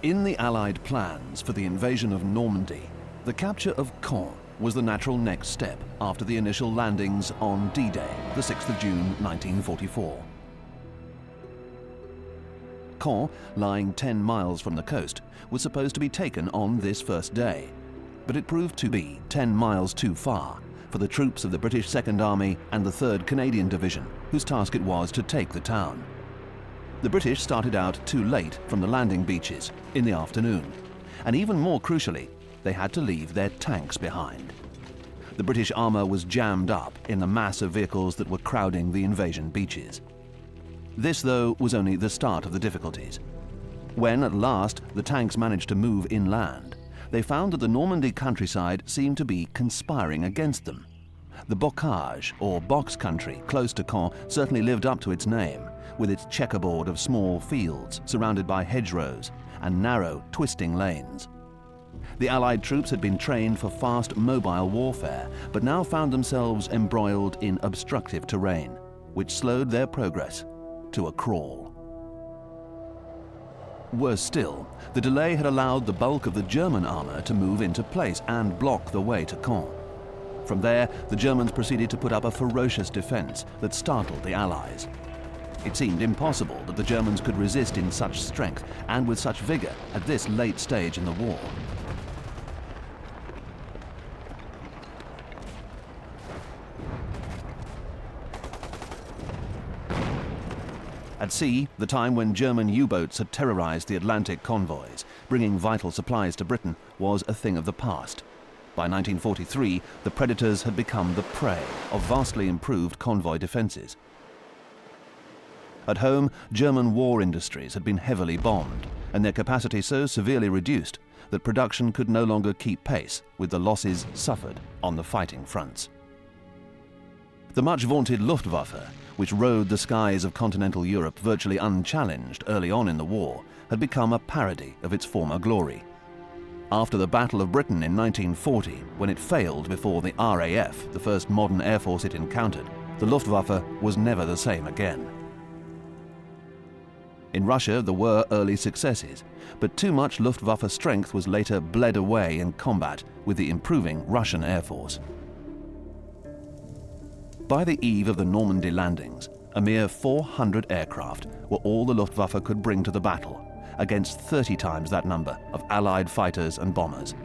In the Allied plans for the invasion of Normandy, the capture of Caen was the natural next step after the initial landings on D-Day, the 6th of June 1944. Caen, lying 10 miles from the coast, was supposed to be taken on this first day, but it proved to be 10 miles too far for the troops of the British Second Army and the 3rd Canadian Division, whose task it was to take the town. The British started out too late from the landing beaches in the afternoon, and even more crucially, they had to leave their tanks behind. The British armour was jammed up in the mass of vehicles that were crowding the invasion beaches. This, though, was only the start of the difficulties. When, at last, the tanks managed to move inland, they found that the Normandy countryside seemed to be conspiring against them. The Bocage, or box country, close to Caen, certainly lived up to its name, with its checkerboard of small fields surrounded by hedgerows and narrow, twisting lanes. The Allied troops had been trained for fast, mobile warfare, but now found themselves embroiled in obstructive terrain, which slowed their progress to a crawl. Worse still, the delay had allowed the bulk of the German armour to move into place and block the way to Caen. From there, the Germans proceeded to put up a ferocious defence that startled the Allies. It seemed impossible that the Germans could resist in such strength and with such vigour at this late stage in the war. At sea, the time when German U-boats had terrorized the Atlantic convoys, bringing vital supplies to Britain, was a thing of the past. By 1943, the predators had become the prey of vastly improved convoy defences. At home, German war industries had been heavily bombed, and their capacity so severely reduced that production could no longer keep pace with the losses suffered on the fighting fronts. The much-vaunted Luftwaffe, which rode the skies of continental Europe virtually unchallenged early on in the war, had become a parody of its former glory. After the Battle of Britain in 1940, when it failed before the RAF, the first modern air force it encountered, the Luftwaffe was never the same again. In Russia, there were early successes, but too much Luftwaffe strength was later bled away in combat with the improving Russian Air Force. By the eve of the Normandy landings, a mere 400 aircraft were all the Luftwaffe could bring to the battle, against 30 times that number of Allied fighters and bombers.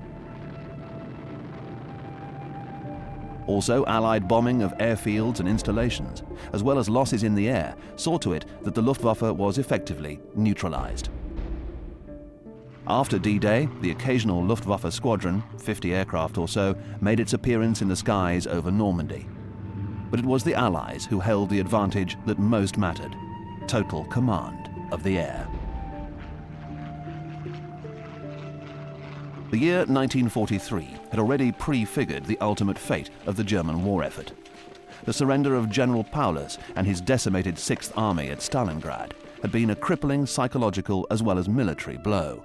Also, Allied bombing of airfields and installations, as well as losses in the air, saw to it that the Luftwaffe was effectively neutralized. After D-Day, the occasional Luftwaffe squadron, 50 aircraft or so, made its appearance in the skies over Normandy. But it was the Allies who held the advantage that most mattered: total command of the air. The year 1943 had already prefigured the ultimate fate of the German war effort. The surrender of General Paulus and his decimated 6th Army at Stalingrad had been a crippling psychological as well as military blow.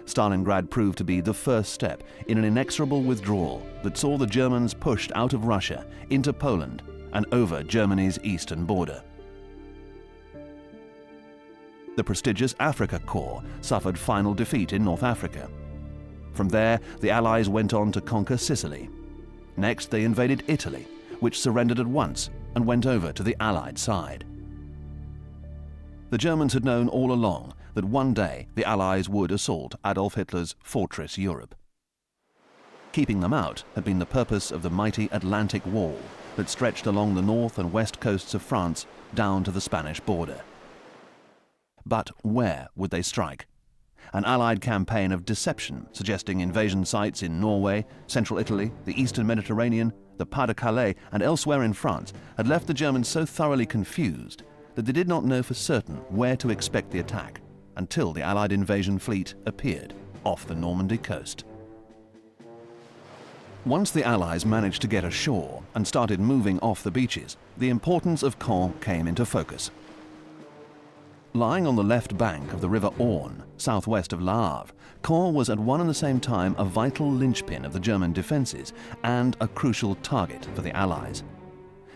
Stalingrad proved to be the first step in an inexorable withdrawal that saw the Germans pushed out of Russia, into Poland, and over Germany's eastern border. The prestigious Africa Corps suffered final defeat in North Africa. From there, the Allies went on to conquer Sicily. Next, they invaded Italy, which surrendered at once and went over to the Allied side. The Germans had known all along that one day the Allies would assault Adolf Hitler's fortress Europe. Keeping them out had been the purpose of the mighty Atlantic Wall that stretched along the north and west coasts of France down to the Spanish border. But where would they strike? An Allied campaign of deception, suggesting invasion sites in Norway, central Italy, the eastern Mediterranean, the Pas-de-Calais, and elsewhere in France, had left the Germans so thoroughly confused that they did not know for certain where to expect the attack until the Allied invasion fleet appeared off the Normandy coast. Once the Allies managed to get ashore and started moving off the beaches, the importance of Caen came into focus. Lying on the left bank of the River Orne, southwest of Le Havre, Caen was at one and the same time a vital linchpin of the German defences and a crucial target for the Allies.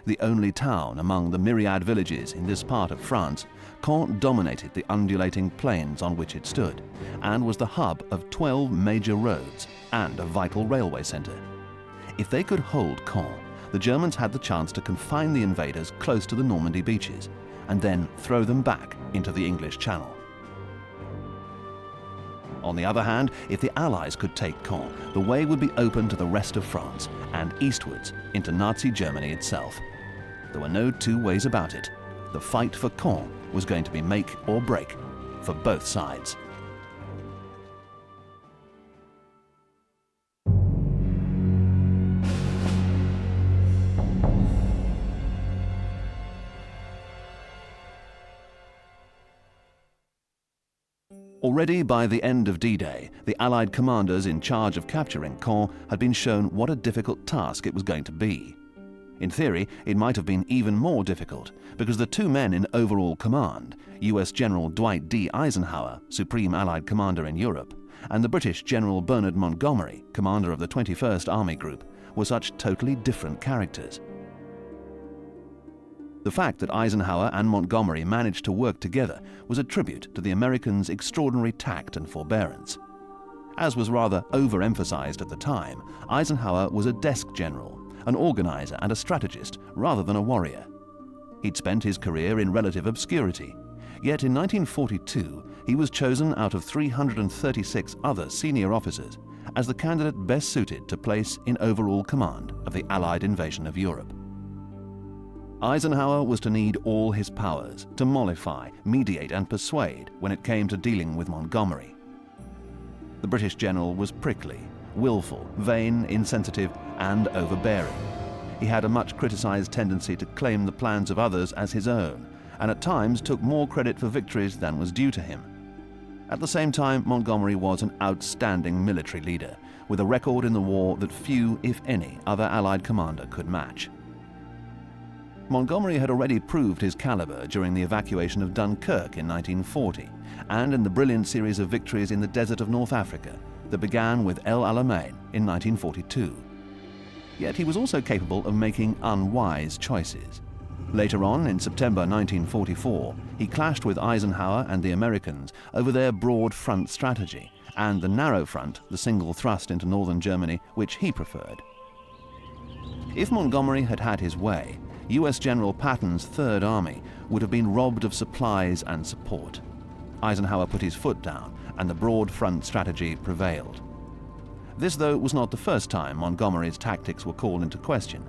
The only town among the myriad villages in this part of France, Caen dominated the undulating plains on which it stood, and was the hub of 12 major roads and a vital railway centre. If they could hold Caen, the Germans had the chance to confine the invaders close to the Normandy beaches, and then throw them back into the English Channel. On the other hand, if the Allies could take Caen, the way would be open to the rest of France and eastwards into Nazi Germany itself. There were no two ways about it. The fight for Caen was going to be make or break for both sides. Already by the end of D-Day, the Allied commanders in charge of capturing Caen had been shown what a difficult task it was going to be. In theory, it might have been even more difficult, because the two men in overall command, US General Dwight D. Eisenhower, Supreme Allied Commander in Europe, and the British General Bernard Montgomery, commander of the 21st Army Group, were such totally different characters. The fact that Eisenhower and Montgomery managed to work together was a tribute to the Americans' extraordinary tact and forbearance. As was rather overemphasized at the time, Eisenhower was a desk general, an organizer and a strategist rather than a warrior. He'd spent his career in relative obscurity, yet in 1942 he was chosen out of 336 other senior officers as the candidate best suited to place in overall command of the Allied invasion of Europe. Eisenhower was to need all his powers to mollify, mediate and persuade when it came to dealing with Montgomery. The British general was prickly, willful, vain, insensitive and overbearing. He had a much criticized tendency to claim the plans of others as his own, and at times took more credit for victories than was due to him. At the same time, Montgomery was an outstanding military leader, with a record in the war that few, if any, other Allied commander could match. Montgomery had already proved his caliber during the evacuation of Dunkirk in 1940, and in the brilliant series of victories in the desert of North Africa that began with El Alamein in 1942. Yet he was also capable of making unwise choices. Later on, in September 1944, he clashed with Eisenhower and the Americans over their broad front strategy, and the narrow front, the single thrust into northern Germany, which he preferred. If Montgomery had had his way, US General Patton's Third Army would have been robbed of supplies and support. Eisenhower put his foot down, and the broad front strategy prevailed. This, though, was not the first time Montgomery's tactics were called into question.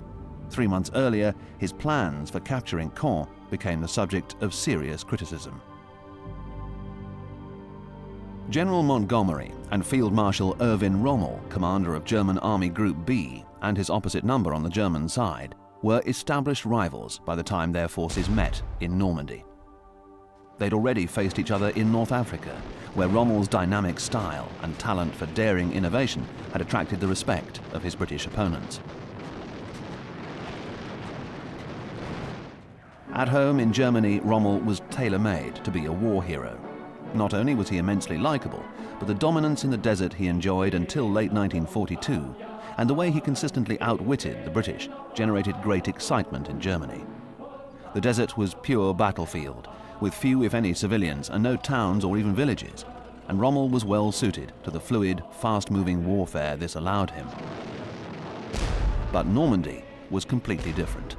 3 months earlier, his plans for capturing Caen became the subject of serious criticism. General Montgomery and Field Marshal Erwin Rommel, commander of German Army Group B, and his opposite number on the German side, were established rivals by the time their forces met in Normandy. They'd already faced each other in North Africa, where Rommel's dynamic style and talent for daring innovation had attracted the respect of his British opponents. At home in Germany, Rommel was tailor-made to be a war hero. Not only was he immensely likable, but the dominance in the desert he enjoyed until late 1942, and the way he consistently outwitted the British, generated great excitement in Germany. The desert was pure battlefield, with few if any civilians and no towns or even villages, and Rommel was well suited to the fluid, fast-moving warfare this allowed him. But Normandy was completely different.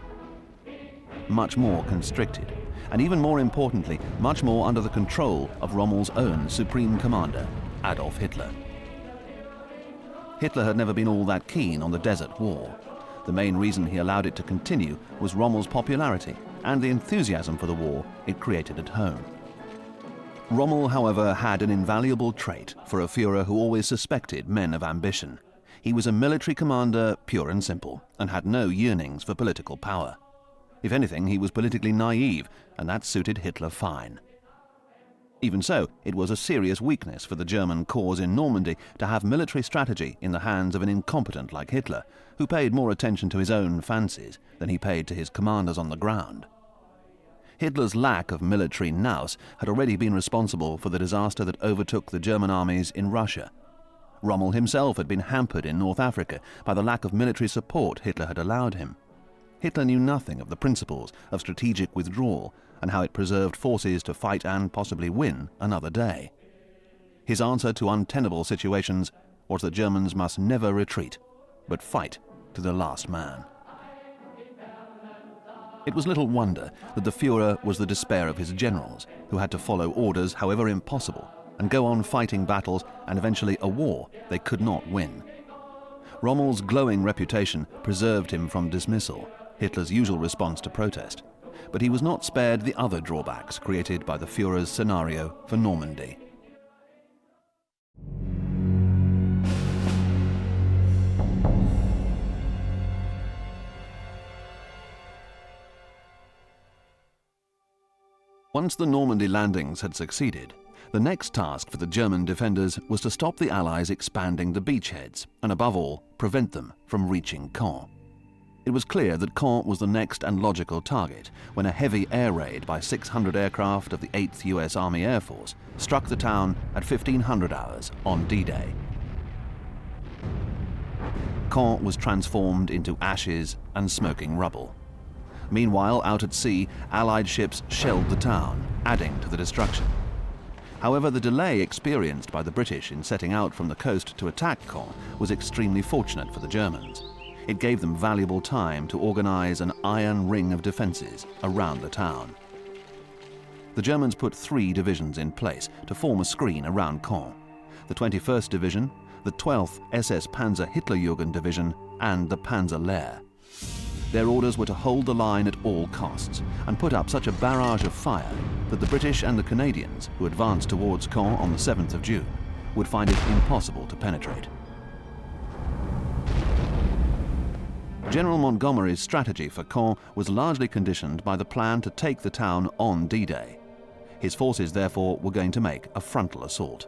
Much more constricted, and even more importantly, much more under the control of Rommel's own supreme commander, Adolf Hitler. Hitler had never been all that keen on the Desert War. The main reason he allowed it to continue was Rommel's popularity and the enthusiasm for the war it created at home. Rommel, however, had an invaluable trait for a Führer who always suspected men of ambition. He was a military commander, pure and simple, and had no yearnings for political power. If anything, he was politically naive, and that suited Hitler fine. Even so, it was a serious weakness for the German cause in Normandy to have military strategy in the hands of an incompetent like Hitler, who paid more attention to his own fancies than he paid to his commanders on the ground. Hitler's lack of military nous had already been responsible for the disaster that overtook the German armies in Russia. Rommel himself had been hampered in North Africa by the lack of military support Hitler had allowed him. Hitler knew nothing of the principles of strategic withdrawal and how it preserved forces to fight and possibly win another day. His answer to untenable situations was that Germans must never retreat, but fight to the last man. It was little wonder that the Führer was the despair of his generals, who had to follow orders, however impossible, and go on fighting battles and eventually a war they could not win. Rommel's glowing reputation preserved him from dismissal, Hitler's usual response to protest, but he was not spared the other drawbacks created by the Führer's scenario for Normandy. Once the Normandy landings had succeeded, the next task for the German defenders was to stop the Allies expanding the beachheads and, above all, prevent them from reaching Caen. It was clear that Caen was the next and logical target when a heavy air raid by 600 aircraft of the 8th US Army Air Force struck the town at 1500 hours on D-Day. Caen was transformed into ashes and smoking rubble. Meanwhile, out at sea, Allied ships shelled the town, adding to the destruction. However, the delay experienced by the British in setting out from the coast to attack Caen was extremely fortunate for the Germans. It gave them valuable time to organize an iron ring of defenses around the town. The Germans put 3 divisions in place to form a screen around Caen: the 21st Division, the 12th SS Panzer Hitlerjugend Division, and the Panzer Lehr. Their orders were to hold the line at all costs and put up such a barrage of fire that the British and the Canadians, who advanced towards Caen on the 7th of June, would find it impossible to penetrate. General Montgomery's strategy for Caen was largely conditioned by the plan to take the town on D-Day. His forces, therefore, were going to make a frontal assault.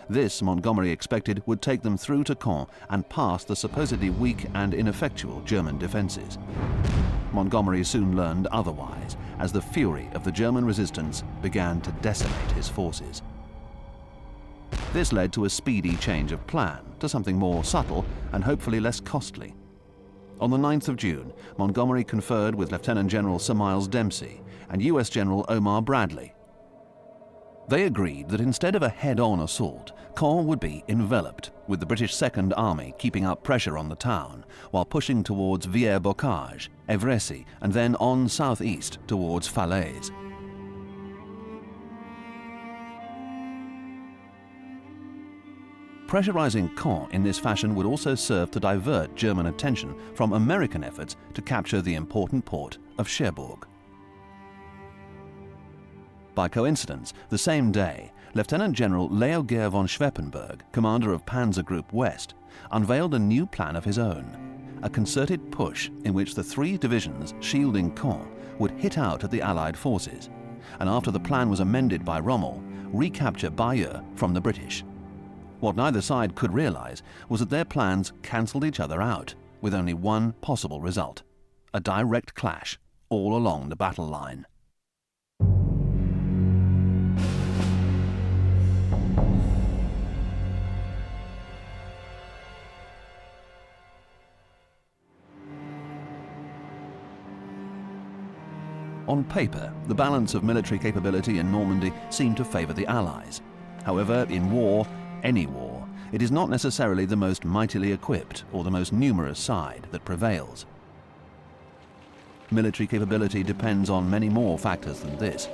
This, Montgomery expected, would take them through to Caen and past the supposedly weak and ineffectual German defenses. Montgomery soon learned otherwise, as the fury of the German resistance began to decimate his forces. This led to a speedy change of plan to something more subtle and hopefully less costly. On the 9th of June, Montgomery conferred with Lieutenant General Sir Miles Dempsey and US General Omar Bradley. They agreed that instead of a head-on assault, Caen would be enveloped, with the British Second Army keeping up pressure on the town, while pushing towards Villers-Bocage, Évrecy, and then on southeast towards Falaise. Pressurizing Caen in this fashion would also serve to divert German attention from American efforts to capture the important port of Cherbourg. By coincidence, the same day, Lieutenant General Leopold von Schweppenberg, commander of Panzer Group West, unveiled a new plan of his own, a concerted push in which the 3 divisions shielding Caen would hit out at the Allied forces, and after the plan was amended by Rommel, recapture Bayeux from the British. What neither side could realize was that their plans cancelled each other out, with only one possible result: a direct clash all along the battle line. On paper, the balance of military capability in Normandy seemed to favor the Allies. However, in war, any war, it is not necessarily the most mightily equipped or the most numerous side that prevails. Military capability depends on many more factors than this.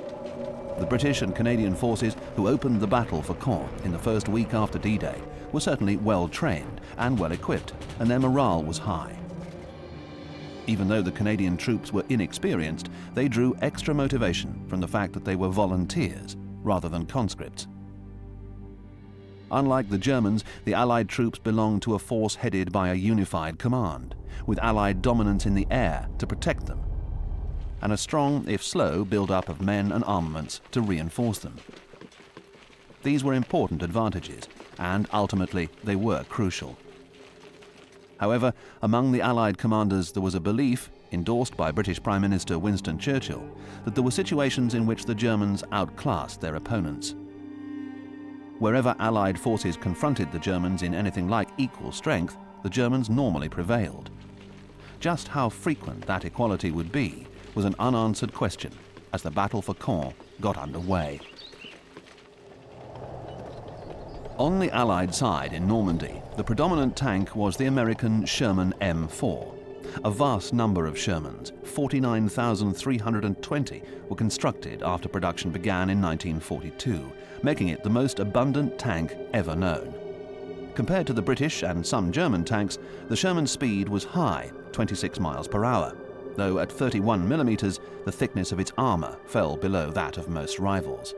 The British and Canadian forces who opened the battle for Caen in the first week after D-Day were certainly well trained and well equipped, and their morale was high. Even though the Canadian troops were inexperienced, they drew extra motivation from the fact that they were volunteers rather than conscripts. Unlike the Germans, the Allied troops belonged to a force headed by a unified command, with Allied dominance in the air to protect them, and a strong, if slow, build-up of men and armaments to reinforce them. These were important advantages, and ultimately they were crucial. However, among the Allied commanders there was a belief, endorsed by British Prime Minister Winston Churchill, that there were situations in which the Germans outclassed their opponents. Wherever Allied forces confronted the Germans in anything like equal strength, the Germans normally prevailed. just how frequent that equality would be was an unanswered question as the battle for Caen got underway. On the Allied side in Normandy, the predominant tank was the American Sherman M4. A vast number of Shermans, 49,320, were constructed after production began in 1942, making it the most abundant tank ever known. Compared to the British and some German tanks, the Sherman's speed was high, 26 miles per hour, though at 31 millimeters, the thickness of its armor fell below that of most rivals.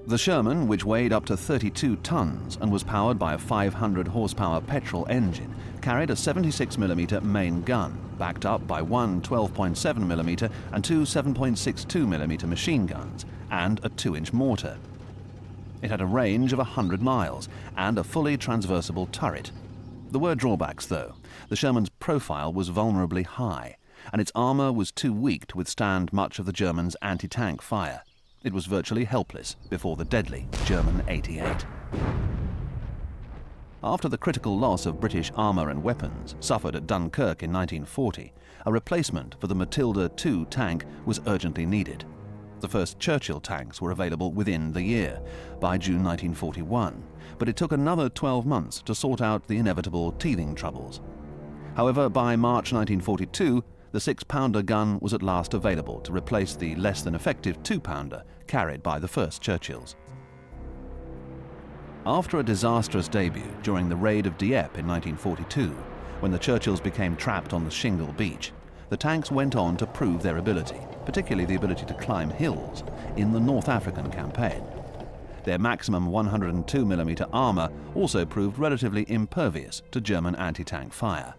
The Sherman, which weighed up to 32 tons and was powered by a 500 horsepower petrol engine, carried a 76mm main gun, backed up by one 12.7mm and two 7.62mm machine guns, and a 2-inch mortar. It had a range of 100 miles and a fully transversable turret. There were drawbacks, though. The Sherman's profile was vulnerably high, and its armor was too weak to withstand much of the Germans' anti-tank fire. It was virtually helpless before the deadly German 88. After the critical loss of British armour and weapons suffered at Dunkirk in 1940, a replacement for the Matilda II tank was urgently needed. The first Churchill tanks were available within the year, by June 1941, but it took another 12 months to sort out the inevitable teething troubles. However, by March 1942, the 6-pounder gun was at last available to replace the less than effective 2-pounder carried by the first Churchills. After a disastrous debut during the raid of Dieppe in 1942, when the Churchills became trapped on the shingle beach, the tanks went on to prove their ability, particularly the ability to climb hills, in the North African campaign. Their maximum 102mm armour also proved relatively impervious to German anti-tank fire.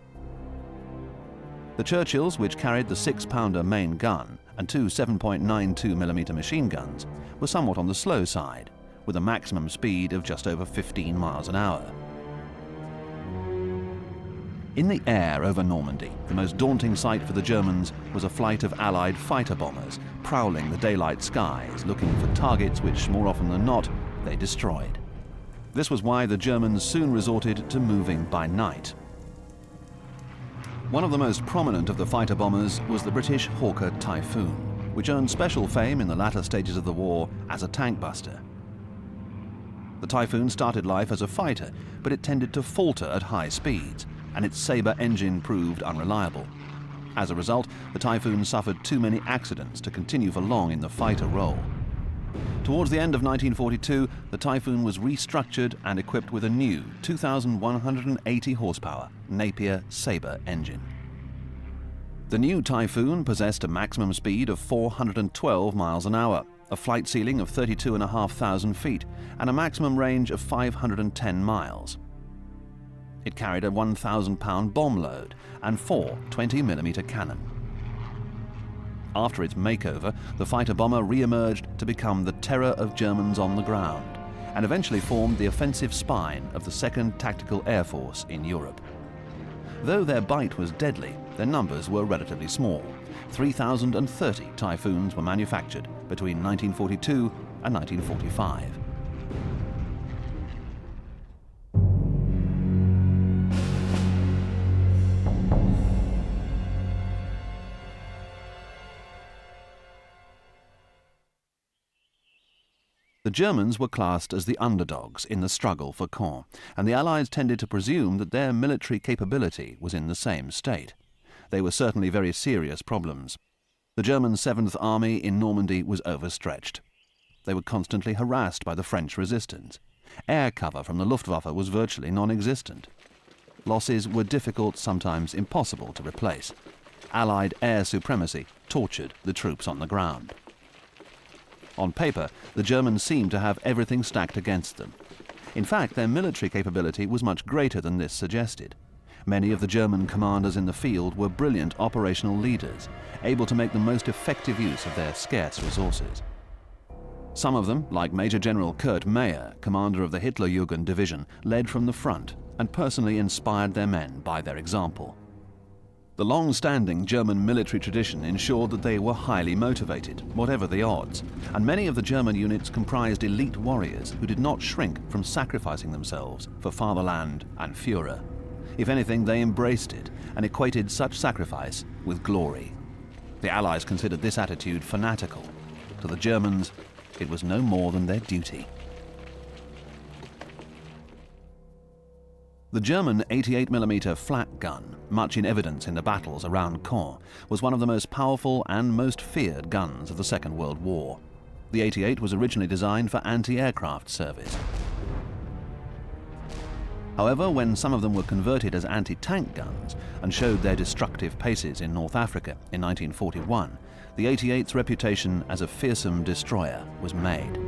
The Churchills, which carried the 6-pounder main gun and two 7.92mm machine guns, were somewhat on the slow side, with a maximum speed of just over 15 miles an hour. In the air over Normandy, the most daunting sight for the Germans was a flight of Allied fighter bombers prowling the daylight skies, looking for targets which, more often than not, they destroyed. This was why the Germans soon resorted to moving by night. One of the most prominent of the fighter bombers was the British Hawker Typhoon, which earned special fame in the latter stages of the war as a tank buster. The Typhoon started life as a fighter, but it tended to falter at high speeds, and its Sabre engine proved unreliable. As a result, the Typhoon suffered too many accidents to continue for long in the fighter role. Towards the end of 1942, the Typhoon was restructured and equipped with a new 2,180 horsepower Napier Sabre engine. The new Typhoon possessed a maximum speed of 412 miles an hour, a flight ceiling of 32,500 feet, and a maximum range of 510 miles. It carried a 1,000-pound bomb load and four 20mm cannon. After its makeover, the fighter bomber re-emerged to become the terror of Germans on the ground, and eventually formed the offensive spine of the 2nd Tactical Air Force in Europe. Though their bite was deadly, their numbers were relatively small. 3,030 Typhoons were manufactured between 1942 and 1945. The Germans were classed as the underdogs in the struggle for Caen, and the Allies tended to presume that their military capability was in the same state. They were certainly very serious problems. The German 7th Army in Normandy was overstretched. They were constantly harassed by the French resistance. Air cover from the Luftwaffe was virtually non-existent. Losses were difficult, sometimes impossible to replace. Allied air supremacy tortured the troops on the ground. On paper, the Germans seemed to have everything stacked against them. In fact, their military capability was much greater than this suggested. Many of the German commanders in the field were brilliant operational leaders, able to make the most effective use of their scarce resources. Some of them, like Major General Kurt Meyer, commander of the Hitlerjugend division, led from the front and personally inspired their men by their example. The long-standing German military tradition ensured that they were highly motivated, whatever the odds, and many of the German units comprised elite warriors who did not shrink from sacrificing themselves for fatherland and Führer. If anything, they embraced it and equated such sacrifice with glory. The Allies considered this attitude fanatical. To the Germans, it was no more than their duty. The German 88mm flak gun, much in evidence in the battles around Caen, was one of the most powerful and most feared guns of the Second World War. The 88 was originally designed for anti-aircraft service. However, when some of them were converted as anti-tank guns and showed their destructive paces in North Africa in 1941, the 88's reputation as a fearsome destroyer was made.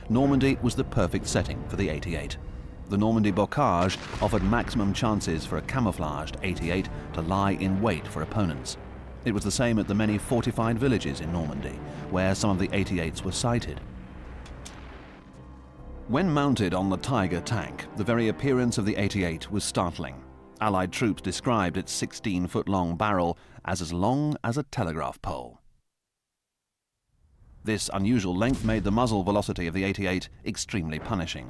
Normandy was the perfect setting for the 88. The Villers-Bocage offered maximum chances for a camouflaged 88 to lie in wait for opponents. It was the same at the many fortified villages in Normandy, where some of the 88s were sighted. When mounted on the Tiger tank, the very appearance of the 88 was startling. Allied troops described its 16-foot-long barrel as long as a telegraph pole. This unusual length made the muzzle velocity of the 88 extremely punishing.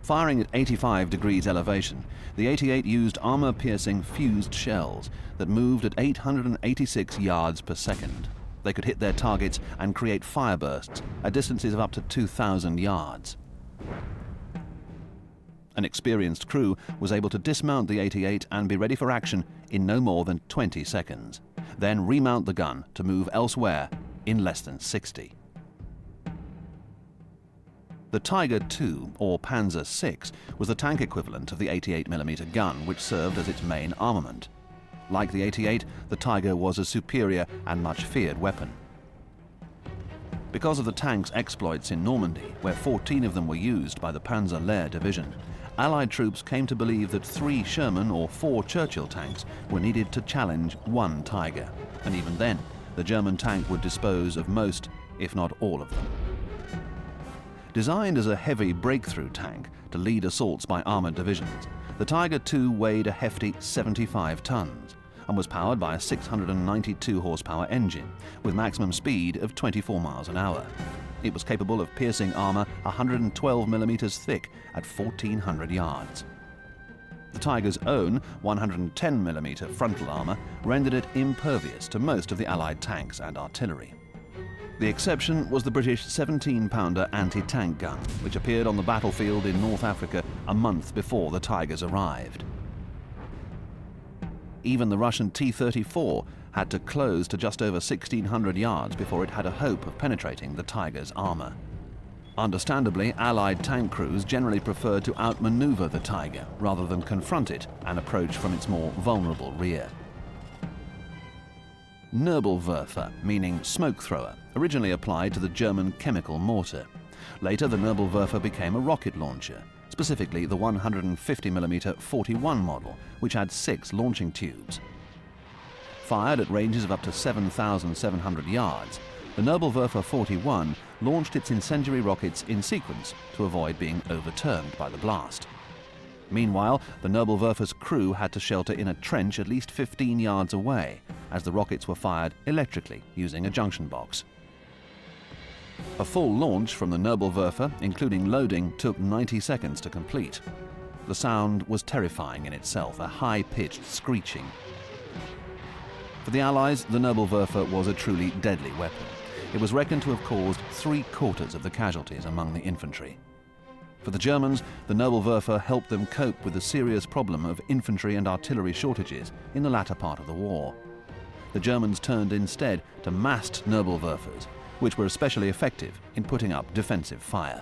Firing at 85 degrees elevation, the 88 used armor-piercing fused shells that moved at 886 yards per second. They could hit their targets and create firebursts at distances of up to 2,000 yards. An experienced crew was able to dismount the 88 and be ready for action in no more than 20 seconds, then remount the gun to move elsewhere in less than 60. The Tiger II, or Panzer VI, was the tank equivalent of the 88mm gun, which served as its main armament. Like the 88, the Tiger was a superior and much feared weapon. Because of the tank's exploits in Normandy, where 14 of them were used by the Panzer Lehr division, Allied troops came to believe that 3 Sherman or 4 Churchill tanks were needed to challenge 1 Tiger, and even then, the German tank would dispose of most, if not all of them. Designed as a heavy breakthrough tank to lead assaults by armored divisions, the Tiger II weighed a hefty 75 tons and was powered by a 692 horsepower engine with maximum speed of 24 miles an hour. It was capable of piercing armor 112 millimeters thick at 1,400 yards. The Tiger's own 110mm frontal armor rendered it impervious to most of the Allied tanks and artillery. The exception was the British 17-pounder anti-tank gun, which appeared on the battlefield in North Africa a month before the Tigers arrived. Even the Russian T-34 had to close to just over 1,600 yards before it had a hope of penetrating the Tiger's armor. Understandably, Allied tank crews generally preferred to outmaneuver the Tiger rather than confront it and approach from its more vulnerable rear. Nebelwerfer, meaning smoke thrower, originally applied to the German chemical mortar. Later, the Nebelwerfer became a rocket launcher, specifically the 150mm 41 model, which had 6 launching tubes. Fired at ranges of up to 7,700 yards, the Nebelwerfer 41 launched its incendiary rockets in sequence to avoid being overturned by the blast. Meanwhile, the Nebelwerfer's crew had to shelter in a trench at least 15 yards away, as the rockets were fired electrically using a junction box. A full launch from the Nebelwerfer, including loading, took 90 seconds to complete. The sound was terrifying in itself, a high-pitched screeching. For the Allies, the Nebelwerfer was a truly deadly weapon. It was reckoned to have caused 3/4 of the casualties among the infantry. For the Germans, the Nebelwerfer helped them cope with the serious problem of infantry and artillery shortages in the latter part of the war. The Germans turned instead to massed Nebelwerfers, which were especially effective in putting up defensive fire.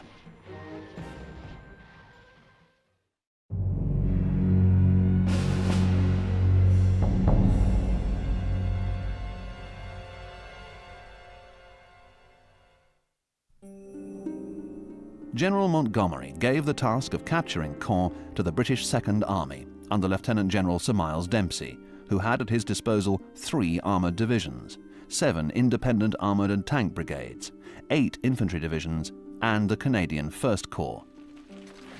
General Montgomery gave the task of capturing Caen to the British Second Army under Lieutenant General Sir Miles Dempsey, who had at his disposal 3 armoured divisions, 7 independent armoured and tank brigades, 8 infantry divisions, and the Canadian First Corps.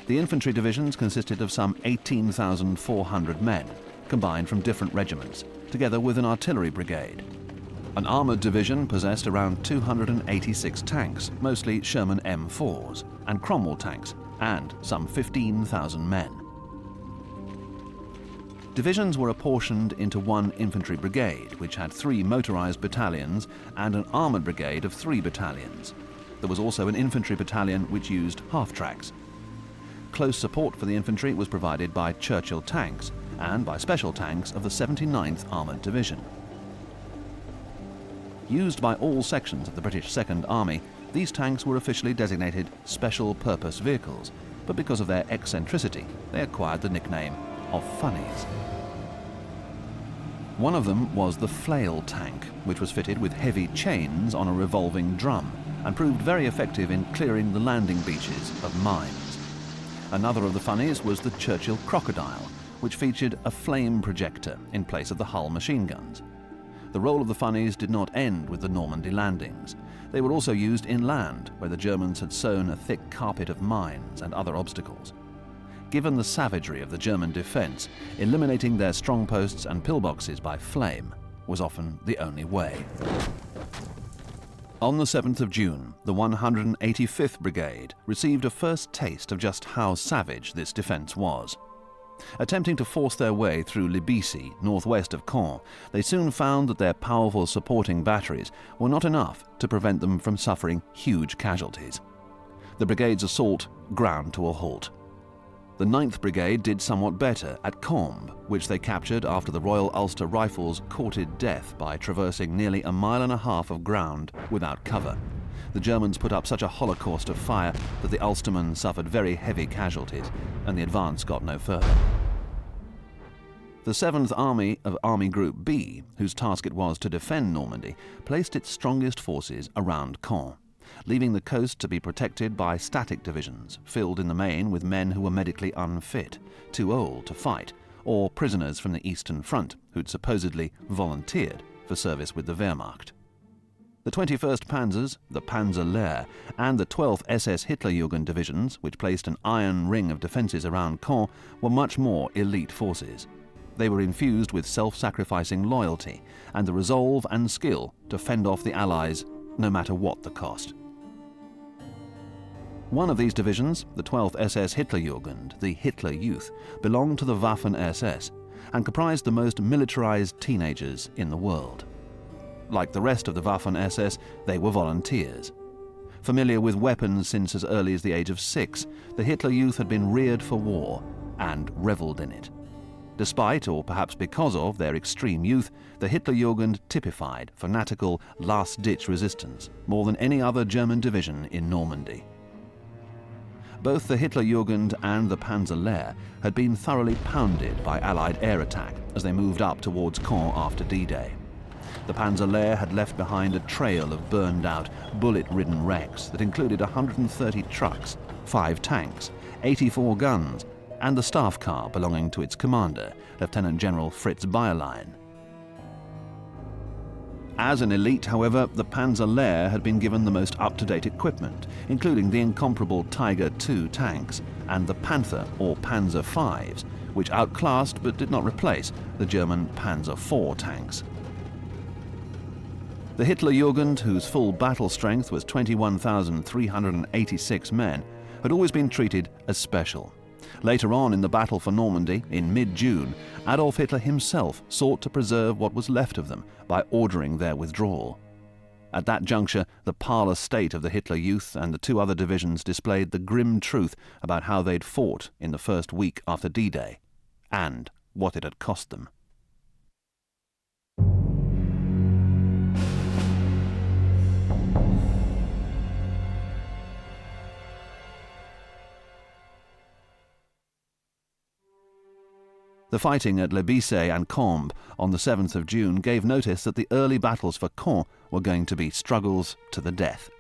The infantry divisions consisted of some 18,400 men, combined from different regiments, together with an artillery brigade. An armoured division possessed around 286 tanks, mostly Sherman M4s, and Cromwell tanks, and some 15,000 men. Divisions were apportioned into one infantry brigade, which had 3 motorized battalions, and an armored brigade of 3 battalions. There was also an infantry battalion which used half-tracks. Close support for the infantry was provided by Churchill tanks and by special tanks of the 79th Armoured Division. Used by all sections of the British Second Army, these tanks were officially designated Special Purpose Vehicles, but because of their eccentricity, they acquired the nickname of funnies. One of them was the flail tank, which was fitted with heavy chains on a revolving drum and proved very effective in clearing the landing beaches of mines. Another of the funnies was the Churchill Crocodile, which featured a flame projector in place of the Hull machine guns. The role of the funnies did not end with the Normandy landings. They were also used inland, where the Germans had sown a thick carpet of mines and other obstacles. Given the savagery of the German defence, eliminating their strong posts and pillboxes by flame was often the only way. On the 7th of June, the 185th Brigade received a first taste of just how savage this defence was. Attempting to force their way through Libisi, northwest of Caen, they soon found that their powerful supporting batteries were not enough to prevent them from suffering huge casualties. The brigade's assault ground to a halt. The 9th Brigade did somewhat better at Combe, which they captured after the Royal Ulster Rifles courted death by traversing nearly 1.5 miles of ground without cover. The Germans put up such a holocaust of fire that the Ulstermen suffered very heavy casualties, and the advance got no further. The 7th Army of Army Group B, whose task it was to defend Normandy, placed its strongest forces around Caen, leaving the coast to be protected by static divisions, filled in the main with men who were medically unfit, too old to fight, or prisoners from the Eastern Front who'd supposedly volunteered for service with the Wehrmacht. The 21st Panzers, the Panzer Lehr, and the 12th SS Hitlerjugend divisions, which placed an iron ring of defences around Caen, were much more elite forces. They were infused with self-sacrificing loyalty and the resolve and skill to fend off the Allies no matter what the cost. One of these divisions, the 12th SS Hitlerjugend, the Hitler Youth, belonged to the Waffen-SS and comprised the most militarized teenagers in the world. Like the rest of the Waffen-SS, they were volunteers. Familiar with weapons since as early as the age of 6, the Hitler Youth had been reared for war and revelled in it. Despite, or perhaps because of, their extreme youth, the Hitlerjugend typified fanatical, last-ditch resistance more than any other German division in Normandy. Both the Hitlerjugend and the Panzer Lehr had been thoroughly pounded by Allied air attack as they moved up towards Caen after D-Day. The Panzer Lehr had left behind a trail of burned-out, bullet-ridden wrecks that included 130 trucks, 5 tanks, 84 guns, and the staff car belonging to its commander, Lieutenant General Fritz Bayerlein. As an elite, however, the Panzer Lehr had been given the most up-to-date equipment, including the incomparable Tiger II tanks and the Panther or Panzer Vs, which outclassed but did not replace the German Panzer IV tanks. The Hitlerjugend, whose full battle strength was 21,386 men, had always been treated as special. Later on in the battle for Normandy, in mid-June, Adolf Hitler himself sought to preserve what was left of them by ordering their withdrawal. At that juncture, the parlous state of the Hitler Youth and the 2 other divisions displayed the grim truth about how they'd fought in the first week after D-Day, and what it had cost them. The fighting at Libisi and Combe on the 7th of June gave notice that the early battles for Caen were going to be struggles to the death.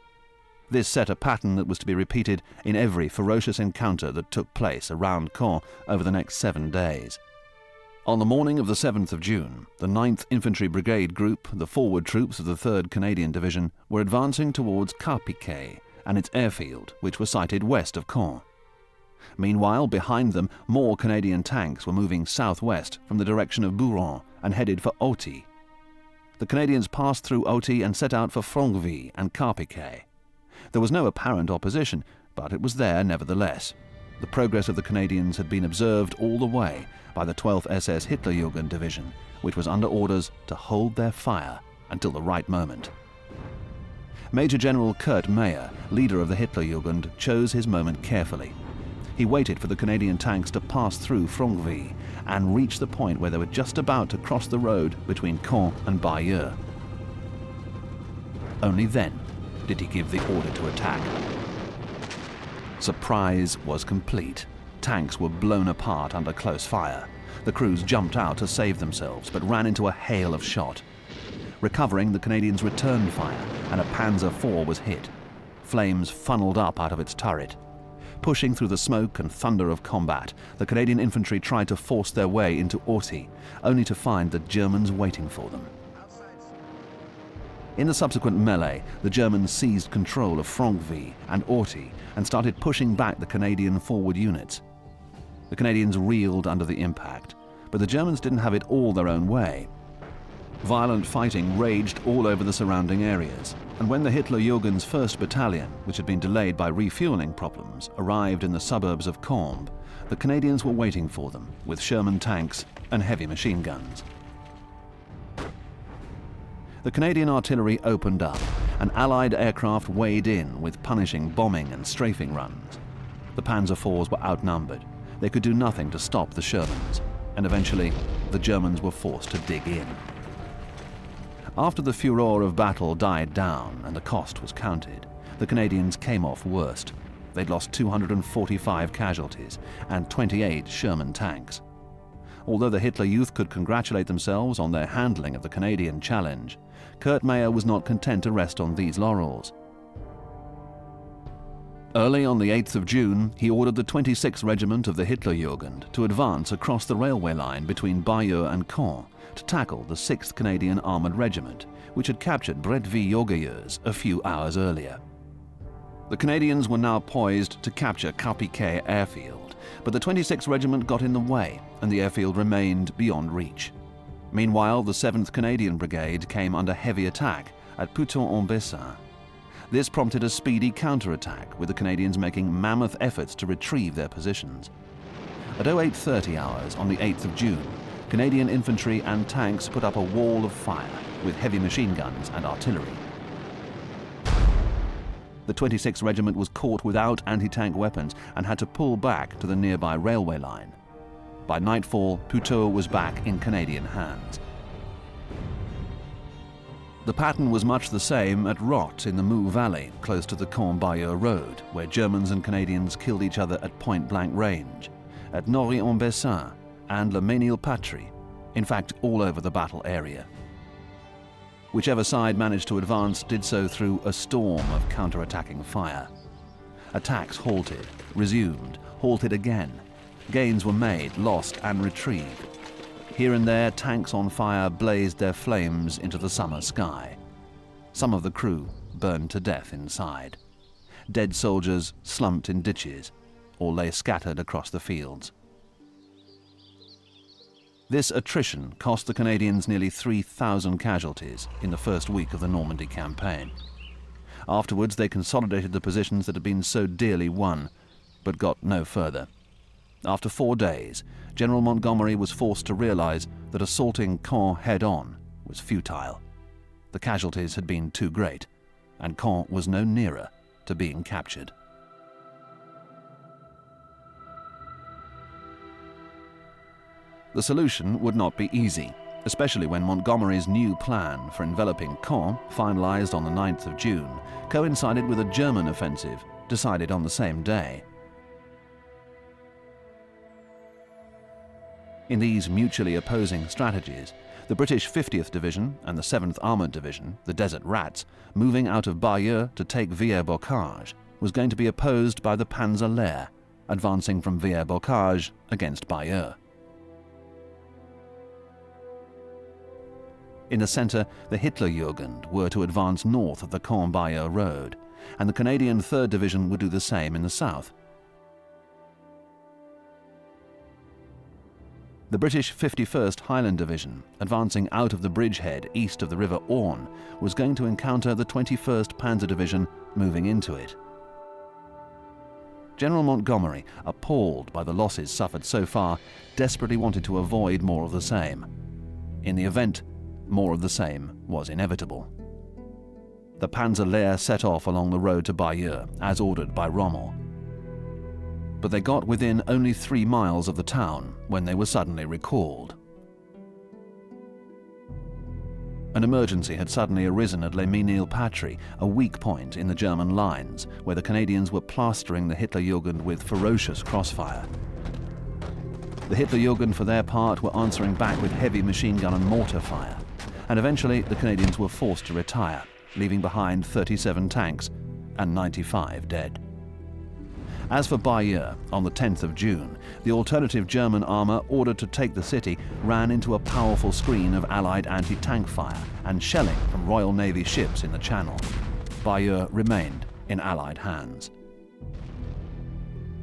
This set a pattern that was to be repeated in every ferocious encounter that took place around Caen over the next 7 days. On the morning of the 7th of June, the 9th Infantry Brigade Group, the forward troops of the 3rd Canadian Division, were advancing towards Carpiquet and its airfield, which was sited west of Caen. Meanwhile, behind them, more Canadian tanks were moving southwest from the direction of Bouron and headed for Auty. The Canadians passed through Auty and set out for Franqueville and Carpiquet. There was no apparent opposition, but it was there nevertheless. The progress of the Canadians had been observed all the way by the 12th SS Hitlerjugend Division, which was under orders to hold their fire until the right moment. Major General Kurt Meyer, leader of the Hitlerjugend, chose his moment carefully. He waited for the Canadian tanks to pass through Francville and reach the point where they were just about to cross the road between Caen and Bayeux. Only then did he give the order to attack. Surprise was complete. Tanks were blown apart under close fire. The crews jumped out to save themselves, but ran into a hail of shot. Recovering, the Canadians returned fire, and a Panzer IV was hit. Flames funneled up out of its turret. Pushing through the smoke and thunder of combat, the Canadian infantry tried to force their way into Orty, only to find the Germans waiting for them. In the subsequent melee, the Germans seized control of Francville and Orty and started pushing back the Canadian forward units. The Canadians reeled under the impact, but the Germans didn't have it all their own way. Violent fighting raged all over the surrounding areas, and when the Hitlerjugend's 1st Battalion, which had been delayed by refueling problems, arrived in the suburbs of Caen, the Canadians were waiting for them with Sherman tanks and heavy machine guns. The Canadian artillery opened up, and Allied aircraft weighed in with punishing bombing and strafing runs. The Panzer IVs were outnumbered. They could do nothing to stop the Shermans, and eventually the Germans were forced to dig in. After the furor of battle died down and the cost was counted, the Canadians came off worst. They'd lost 245 casualties and 28 Sherman tanks. Although the Hitler Youth could congratulate themselves on their handling of the Canadian challenge, Kurt Meyer was not content to rest on these laurels. Early on the 8th of June, he ordered the 26th Regiment of the Hitlerjugend to advance across the railway line between Bayeux and Caen to tackle the 6th Canadian Armoured Regiment, which had captured Bretteville-Jogeuse a few hours earlier. The Canadians were now poised to capture Carpiquet airfield, but the 26th Regiment got in the way, and the airfield remained beyond reach. Meanwhile, the 7th Canadian Brigade came under heavy attack at Pouton-en-Bessin. This prompted a speedy counterattack, with the Canadians making mammoth efforts to retrieve their positions. At 08:30 hours on the 8th of June, Canadian infantry and tanks put up a wall of fire with heavy machine guns and artillery. The 26th Regiment was caught without anti-tank weapons and had to pull back to the nearby railway line. By nightfall, Pouton was back in Canadian hands. The pattern was much the same at Rotte in the Mou Valley, close to the Caen-Bayeux road, where Germans and Canadians killed each other at point-blank range, at Nory-en-Bessin and Le Mesnil-Patry, in fact all over the battle area. Whichever side managed to advance did so through a storm of counter-attacking fire. Attacks halted, resumed, halted again. Gains were made, lost and retrieved. Here and there, tanks on fire blazed their flames into the summer sky. Some of the crew burned to death inside. Dead soldiers slumped in ditches or lay scattered across the fields. This attrition cost the Canadians nearly 3,000 casualties in the first week of the Normandy campaign. Afterwards, they consolidated the positions that had been so dearly won, but got no further. After 4 days, General Montgomery was forced to realize that assaulting Caen head-on was futile. The casualties had been too great, and Caen was no nearer to being captured. The solution would not be easy, especially when Montgomery's new plan for enveloping Caen, finalized on the 9th of June, coincided with a German offensive decided on the same day. In these mutually opposing strategies, the British 50th Division and the 7th Armoured Division, the Desert Rats, moving out of Bayeux to take Villers-Bocage, was going to be opposed by the Panzer Lehr, advancing from Villers-Bocage against Bayeux. In the centre, the Hitlerjugend were to advance north of the Caen-Bayeux road, and the Canadian 3rd Division would do the same in the south. The British 51st Highland Division, advancing out of the bridgehead east of the River Orne, was going to encounter the 21st Panzer Division moving into it. General Montgomery, appalled by the losses suffered so far, desperately wanted to avoid more of the same. In the event, more of the same was inevitable. The Panzer-Lehr set off along the road to Bayeux, as ordered by Rommel. But they got within only 3 miles of the town when they were suddenly recalled. An emergency had suddenly arisen at Les Mesnil-Patry, a weak point in the German lines, where the Canadians were plastering the Hitlerjugend with ferocious crossfire. The Hitlerjugend, for their part, were answering back with heavy machine gun and mortar fire, and eventually the Canadians were forced to retire, leaving behind 37 tanks and 95 dead. As for Bayeux, on the 10th of June, the alternative German armour ordered to take the city ran into a powerful screen of Allied anti-tank fire and shelling from Royal Navy ships in the Channel. Bayeux remained in Allied hands.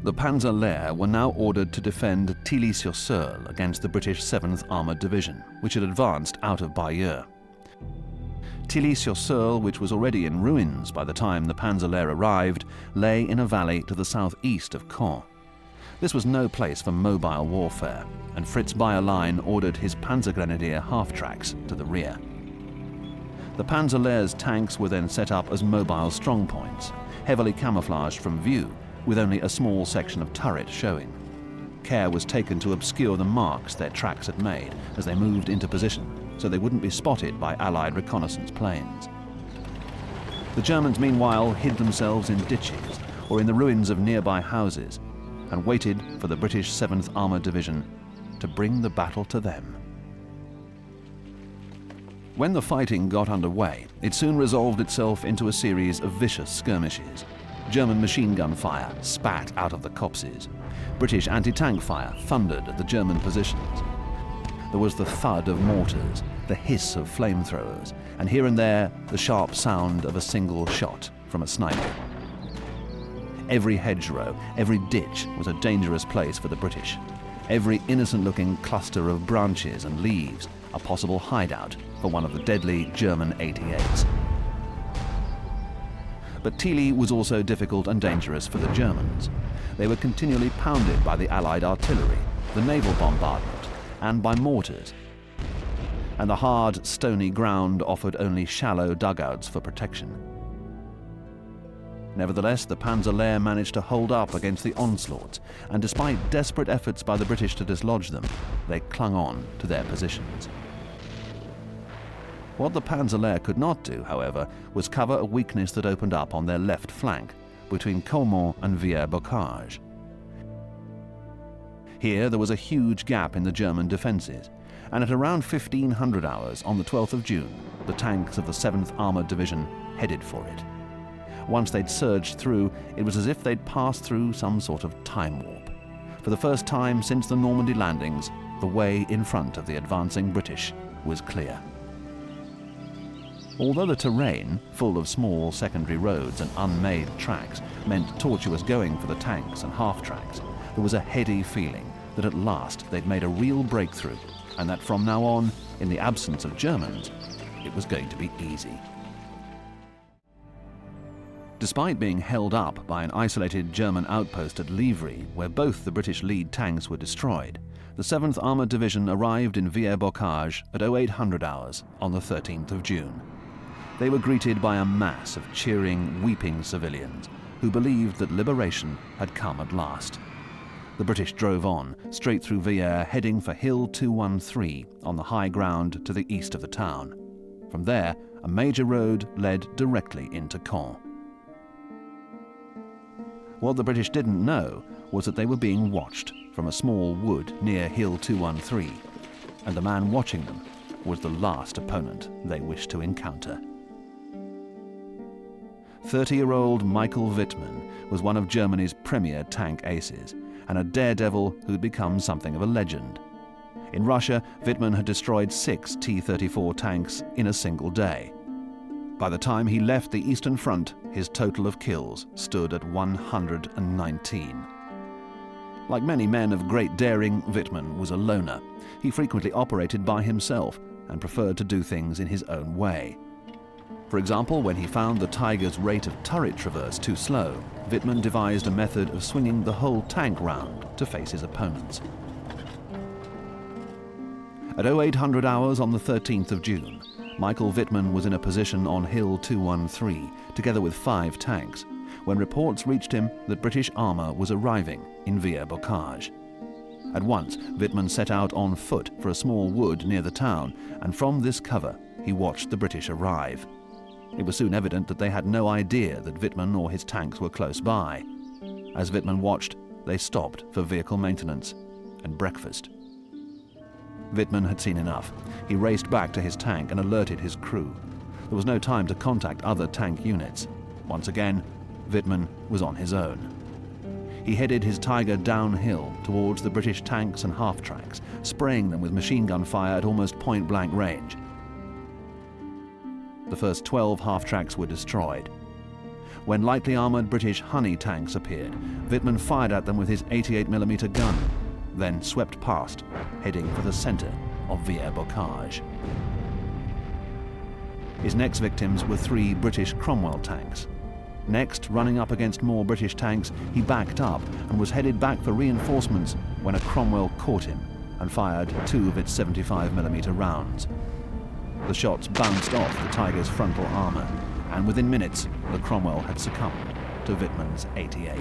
The Panzer-Lehr were now ordered to defend Tilly-sur-Seulles against the British 7th Armoured Division, which had advanced out of Bayeux. Tilly-sur-Seulles, which was already in ruins by the time the Panzer-Lehr arrived, lay in a valley to the southeast of Caen. This was no place for mobile warfare, and Fritz Bayerlein ordered his Panzergrenadier half-tracks to the rear. The Panzer-Lehr's tanks were then set up as mobile strongpoints, heavily camouflaged from view, with only a small section of turret showing. Care was taken to obscure the marks their tracks had made as they moved into position, so they wouldn't be spotted by Allied reconnaissance planes. The Germans, meanwhile, hid themselves in ditches or in the ruins of nearby houses and waited for the British 7th Armoured Division to bring the battle to them. When the fighting got underway, it soon resolved itself into a series of vicious skirmishes. German machine gun fire spat out of the copses. British anti-tank fire thundered at the German positions. There was the thud of mortars, the hiss of flamethrowers, and here and there the sharp sound of a single shot from a sniper. Every hedgerow, every ditch was a dangerous place for the British. Every innocent-looking cluster of branches and leaves a possible hideout for one of the deadly German 88s. But Tilly was also difficult and dangerous for the Germans. They were continually pounded by the Allied artillery, the naval bombardment, and by mortars. And the hard, stony ground offered only shallow dugouts for protection. Nevertheless, the Panzer-Lehr managed to hold up against the onslaughts, and despite desperate efforts by the British to dislodge them, they clung on to their positions. What the Panzer-Lehr could not do, however, was cover a weakness that opened up on their left flank, between Caen and Villers-Bocage. Here there was a huge gap in the German defences, and at around 1500 hours on the 12th of June, the tanks of the 7th Armoured Division headed for it. Once they'd surged through, it was as if they'd passed through some sort of time warp. For the first time since the Normandy landings, the way in front of the advancing British was clear. Although the terrain, full of small secondary roads and unmade tracks, meant tortuous going for the tanks and half-tracks, there was a heady feeling that at last they'd made a real breakthrough, and that from now on, in the absence of Germans, it was going to be easy. Despite being held up by an isolated German outpost at Livry, where both the British lead tanks were destroyed, the 7th Armoured Division arrived in Villers-Bocage at 0800 hours on the 13th of June. They were greeted by a mass of cheering, weeping civilians who believed that liberation had come at last. The British drove on, straight through Villers, heading for Hill 213 on the high ground to the east of the town. From there, a major road led directly into Caen. What the British didn't know was that they were being watched from a small wood near Hill 213, and the man watching them was the last opponent they wished to encounter. 30-year-old Michael Wittmann was one of Germany's premier tank aces, and a daredevil who'd become something of a legend. In Russia, Wittmann had destroyed 6 T-34 tanks in a single day. By the time he left the Eastern Front, his total of kills stood at 119. Like many men of great daring, Wittmann was a loner. He frequently operated by himself and preferred to do things in his own way. For example, when he found the Tiger's rate of turret traverse too slow, Wittmann devised a method of swinging the whole tank round to face his opponents. At 0800 hours on the 13th of June, Michael Wittmann was in a position on Hill 213, together with 5 tanks, when reports reached him that British armour was arriving in Villers-Bocage. At once, Wittmann set out on foot for a small wood near the town, and from this cover he watched the British arrive. It was soon evident that they had no idea that Wittmann or his tanks were close by. As Wittmann watched, they stopped for vehicle maintenance and breakfast. Wittmann had seen enough. He raced back to his tank and alerted his crew. There was no time to contact other tank units. Once again, Wittmann was on his own. He headed his Tiger downhill towards the British tanks and half-tracks, spraying them with machine gun fire at almost point-blank range. The first 12 half-tracks were destroyed. When lightly armoured British Honey tanks appeared, Wittmann fired at them with his 88mm gun, then swept past, heading for the centre of Villers-Bocage. His next victims were 3 British Cromwell tanks. Next, running up against more British tanks, he backed up and was headed back for reinforcements when a Cromwell caught him and fired 2 of its 75mm rounds. The shots bounced off the Tiger's frontal armour, and within minutes, the Cromwell had succumbed to Wittmann's 88.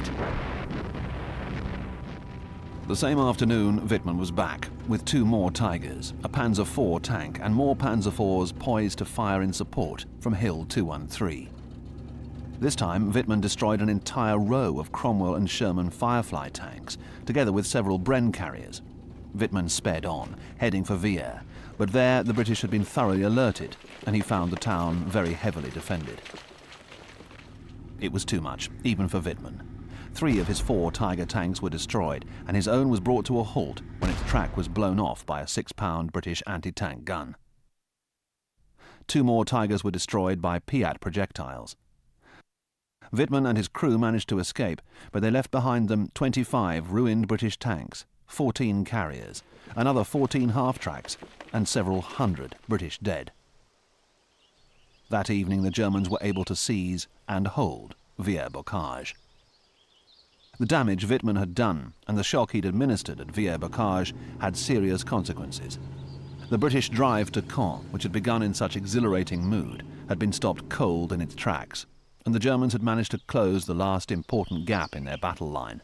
The same afternoon, Wittmann was back with 2 more Tigers, a Panzer IV tank, and more Panzer IVs poised to fire in support from Hill 213. This time, Wittmann destroyed an entire row of Cromwell and Sherman Firefly tanks, together with several Bren carriers. Wittmann sped on, heading for Villers, but there the British had been thoroughly alerted, and he found the town very heavily defended. It was too much, even for Wittmann. 3 of his 4 Tiger tanks were destroyed, and his own was brought to a halt when its track was blown off by a 6-pound British anti-tank gun. 2 more Tigers were destroyed by Piat projectiles. Wittmann and his crew managed to escape, but they left behind them 25 ruined British tanks, 14 carriers, another 14 half-tracks, and several hundred British dead. That evening the Germans were able to seize and hold Villers-Bocage. The damage Wittmann had done and the shock he'd administered at Villers-Bocage had serious consequences. The British drive to Caen, which had begun in such exhilarating mood, had been stopped cold in its tracks, and the Germans had managed to close the last important gap in their battle line.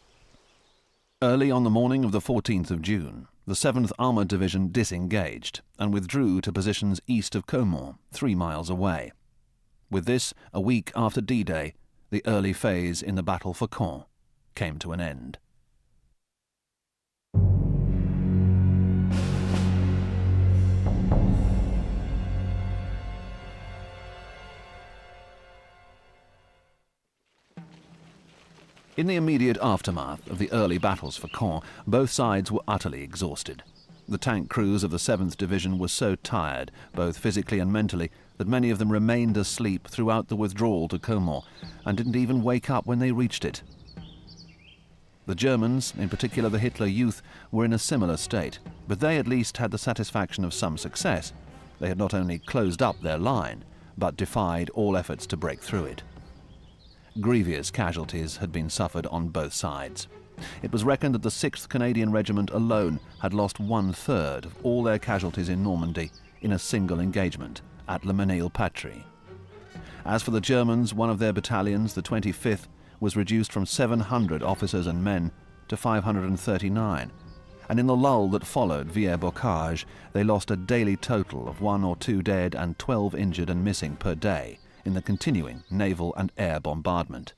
Early on the morning of the 14th of June, the 7th Armoured Division disengaged and withdrew to positions east of Caen, 3 miles away. With this, a week after D-Day, the early phase in the battle for Caen came to an end. In the immediate aftermath of the early battles for Caen, both sides were utterly exhausted. The tank crews of the 7th Division were so tired, both physically and mentally, that many of them remained asleep throughout the withdrawal to Caen and didn't even wake up when they reached it. The Germans, in particular the Hitler Youth, were in a similar state, but they at least had the satisfaction of some success. They had not only closed up their line, but defied all efforts to break through it. Grievous casualties had been suffered on both sides. It was reckoned that the 6th Canadian Regiment alone had lost 1/3 of all their casualties in Normandy in a single engagement at Le Mesnil-Patry. As for the Germans, one of their battalions, the 25th, was reduced from 700 officers and men to 539, and in the lull that followed Villers-Bocage, they lost a daily total of 1 or 2 dead and 12 injured and missing per day in the continuing naval and air bombardment.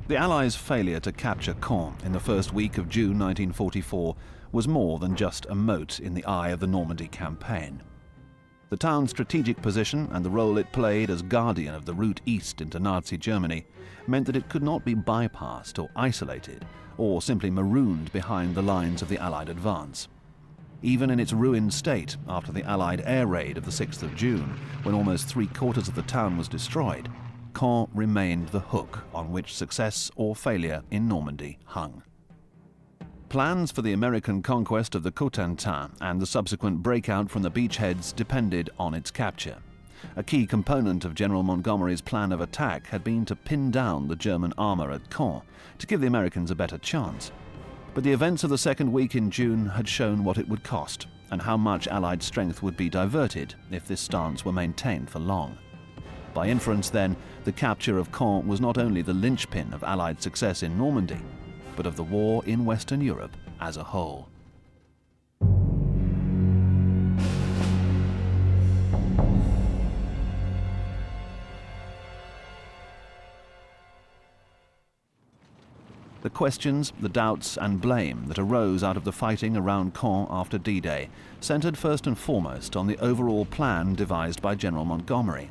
The Allies' failure to capture Caen in the first week of June 1944 was more than just a mote in the eye of the Normandy campaign. The town's strategic position and the role it played as guardian of the route east into Nazi Germany meant that it could not be bypassed or isolated or simply marooned behind the lines of the Allied advance. Even in its ruined state after the Allied air raid of the 6th of June, when almost 3/4 of the town was destroyed, Caen remained the hook on which success or failure in Normandy hung. Plans for the American conquest of the Cotentin and the subsequent breakout from the beachheads depended on its capture. A key component of General Montgomery's plan of attack had been to pin down the German armour at Caen to give the Americans a better chance. But the events of the second week in June had shown what it would cost and how much Allied strength would be diverted if this stance were maintained for long. By inference, then, the capture of Caen was not only the linchpin of Allied success in Normandy, but of the war in Western Europe as a whole. The questions, the doubts and blame that arose out of the fighting around Caen after D-Day centred first and foremost on the overall plan devised by General Montgomery.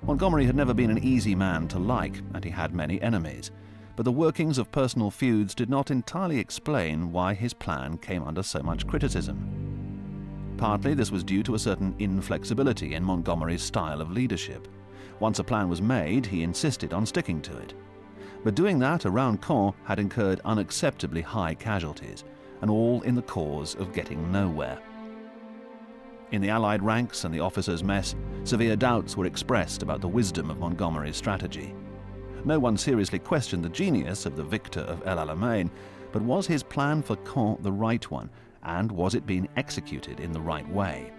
Montgomery had never been an easy man to like, and he had many enemies, but the workings of personal feuds did not entirely explain why his plan came under so much criticism. Partly this was due to a certain inflexibility in Montgomery's style of leadership. Once a plan was made, he insisted on sticking to it. But doing that around Caen had incurred unacceptably high casualties, and all in the cause of getting nowhere. In the Allied ranks and the officers' mess, severe doubts were expressed about the wisdom of Montgomery's strategy. No one seriously questioned the genius of the victor of El Alamein, but was his plan for Caen the right one, and was it being executed in the right way?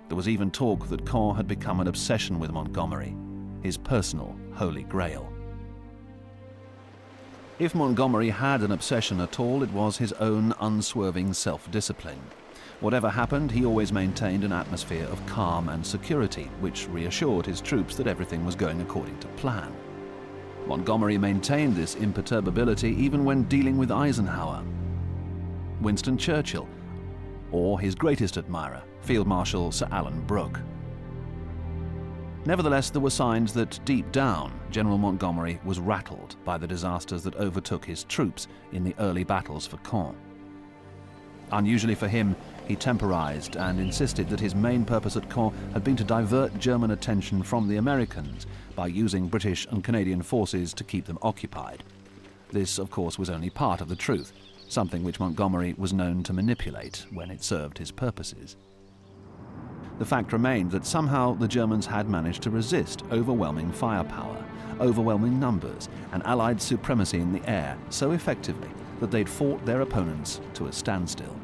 There was even talk that Caen had become an obsession with Montgomery, his personal holy grail. If Montgomery had an obsession at all, it was his own unswerving self-discipline. Whatever happened, he always maintained an atmosphere of calm and security, which reassured his troops that everything was going according to plan. Montgomery maintained this imperturbability even when dealing with Eisenhower, Winston Churchill, or his greatest admirer, Field Marshal Sir Alan Brooke. Nevertheless, there were signs that deep down, General Montgomery was rattled by the disasters that overtook his troops in the early battles for Caen. Unusually for him, he temporized and insisted that his main purpose at Caen had been to divert German attention from the Americans by using British and Canadian forces to keep them occupied. This, of course, was only part of the truth, something which Montgomery was known to manipulate when it served his purposes. The fact remained that somehow the Germans had managed to resist overwhelming firepower, overwhelming numbers, and Allied supremacy in the air so effectively that they'd fought their opponents to a standstill.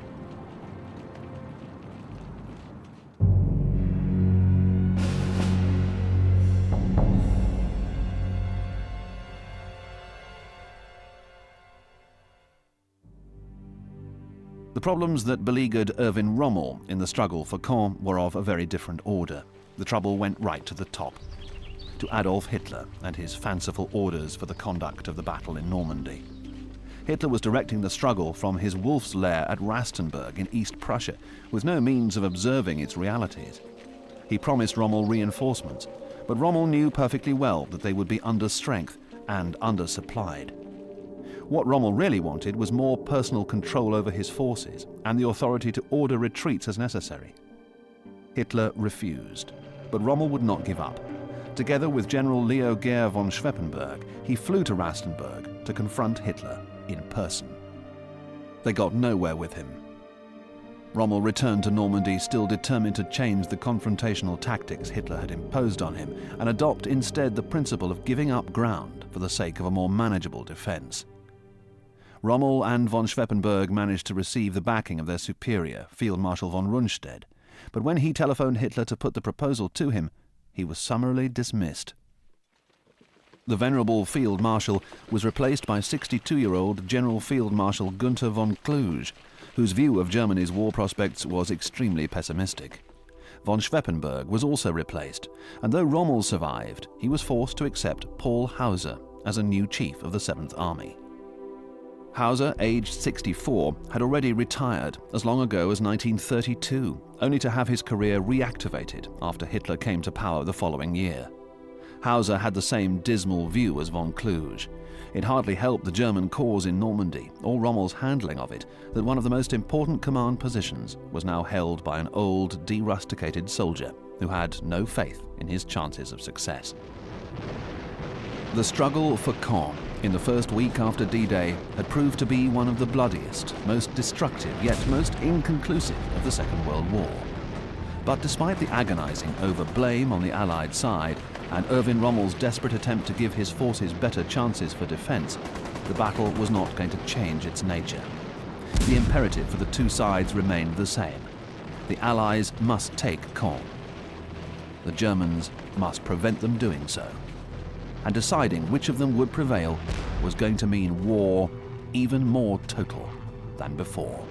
The problems that beleaguered Erwin Rommel in the struggle for Caen were of a very different order. The trouble went right to the top, to Adolf Hitler and his fanciful orders for the conduct of the battle in Normandy. Hitler was directing the struggle from his wolf's lair at Rastenburg in East Prussia, with no means of observing its realities. He promised Rommel reinforcements, but Rommel knew perfectly well that they would be under strength and undersupplied. What Rommel really wanted was more personal control over his forces and the authority to order retreats as necessary. Hitler refused, but Rommel would not give up. Together with General Leo Gehr von Schweppenberg, he flew to Rastenburg to confront Hitler in person. They got nowhere with him. Rommel returned to Normandy still determined to change the confrontational tactics Hitler had imposed on him and adopt instead the principle of giving up ground for the sake of a more manageable defense. Rommel and von Schweppenberg managed to receive the backing of their superior, Field Marshal von Rundstedt, but when he telephoned Hitler to put the proposal to him, he was summarily dismissed. The venerable Field Marshal was replaced by 62-year-old General Field Marshal Günther von Kluge, whose view of Germany's war prospects was extremely pessimistic. Von Schweppenberg was also replaced, and though Rommel survived, he was forced to accept Paul Hauser as a new chief of the 7th Army. Hauser, aged 64, had already retired as long ago as 1932, only to have his career reactivated after Hitler came to power the following year. Hauser had the same dismal view as von Kluge. It hardly helped the German cause in Normandy, or Rommel's handling of it, that one of the most important command positions was now held by an old, derusticated soldier who had no faith in his chances of success. The struggle for Caen in the first week after D-Day had proved to be one of the bloodiest, most destructive, yet most inconclusive of the Second World War. But despite the agonizing over-blame on the Allied side and Erwin Rommel's desperate attempt to give his forces better chances for defense, the battle was not going to change its nature. The imperative for the two sides remained the same. The Allies must take Caen. The Germans must prevent them doing so. And deciding which of them would prevail was going to mean war even more total than before.